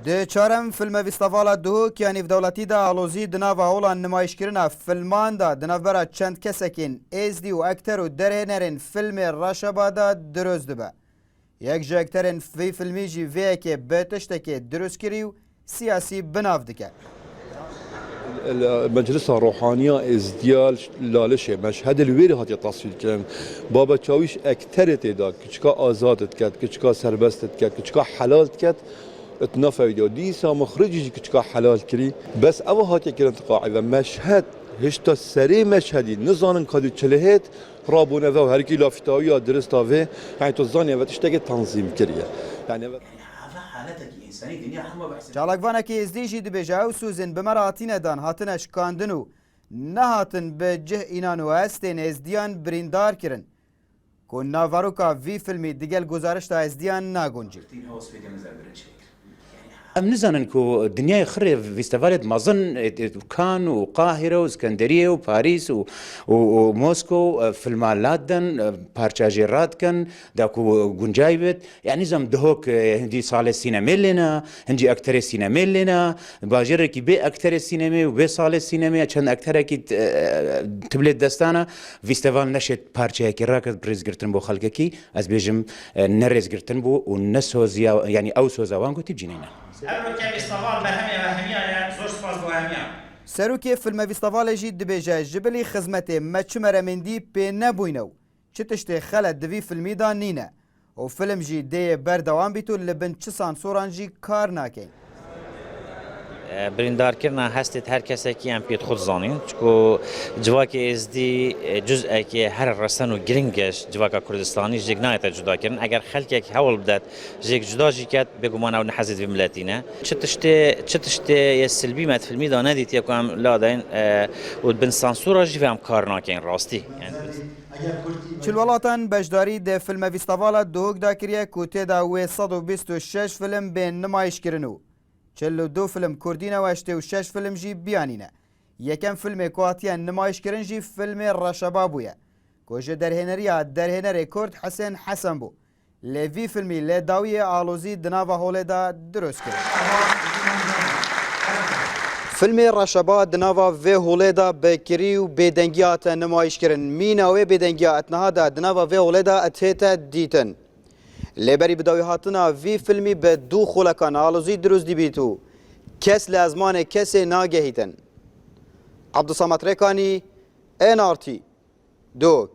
د چارم فیلم ویستاوالا دوک یعنی دولتی دا آلوزی دناو هولا نمایشکرنا فیلمان دا دناورا چند کسکین ایزدی و اکتر و درهنرین فیلم راشبادا دروز دبه. یک جا اکترین فی فیلمی جی وی که بتشتکی دروز کری و سیاسی بناف دکه. المجلس الروحانية ازديال لالشه مشهد الويري هاتي تصوير كلام بابا تشاويش اكتر تيدا كشكا آزاد تكت كشكا سربست تكت كشكا حلال تكت اتنافى فيديو ديسا مخرجي كشكا حلال كري بس أول هاتي كلام تقاعد مشهد هشتا سري مشهدي نزانن كادو تشلهت رابونه و هركي لافتاويا درستا و يعني تزاني و تشتكي تنظيم كريه يعني چالاکوانکی ازدیجی دبیجه او سوزن بمراتین دان هاتن شکاندن و نهاتن به جه اینان و استین ازدیان بریندار کرن که ناواروکا وی فیلمی دیگل گزارش تا ازدیان ناگونجی ام نزانن كو دنيا خري فيستيفالات مازن كان وقاهره واسكندريه وباريس وموسكو فيلمان لادن بارتشاجيرات كان داكو جنجايبت يعني زم دهوك هندي صالة سينما لنا هندي اكتر سينما لنا باجر كي بي اكتر سينما وبي صالة سينما كان اكتر كي تبلت دستانا فيستيفال نشت بارتشاكي راكت بريز قرتن بو خلقكي از بيجم نريز قرتن بو ونسوزيا يعني او سوزاوان كو تبجينينا سروکی فیلم ویستاوالا جی دبیجه جبلی خدمت مچمر مندی پی نبوینو چه تشتی خلط دوی فیلمی دا نینه و فیلم جی دی بردوان بیتو لبن چه سانسوران جی کار ناکین بریندار کردن هستید هر کسی که هم پیت خود زانین چون جواکی ازدی جزء که هر رسانو گرینگش جواک کردستانی جگ نایت جدا کردن اگر خلک یک حول بدت جگ جدا جیکت بگمان او نحزید به ملتینه چه تشته سلبی مت فیلمی دانه دیتی که هم لادین و بن سانسورا جی هم کار ناکین راستی چلولاتان بجداری ده فیلم ویستاوالا دوگ دا کریه کوته دا و 126 فیلم بین نمایش کرنو 42 فیلم کردینه و 86 فیلم جی بیانینه یکم فیلم کواتیان نمایش کرن جی فیلم رشبا بویه که درهنریا درهنر کرد حسین حسن بو لوی فیلمی لداوی آلوزی دناوا هوله دا درست کرد فیلم رشبا دناوا و هوله دا بکری و بدنگیات نمایش کرن میناوی بدنگیات نها دا دناوا و هوله دا اتهتا دیتن لبری بداوی هاتنا وی فیلمی به دو خلکان آلوزی دروز دی بیتو کس لازمان کس ناگهیتن عبدالصمد رکانی NRT دوک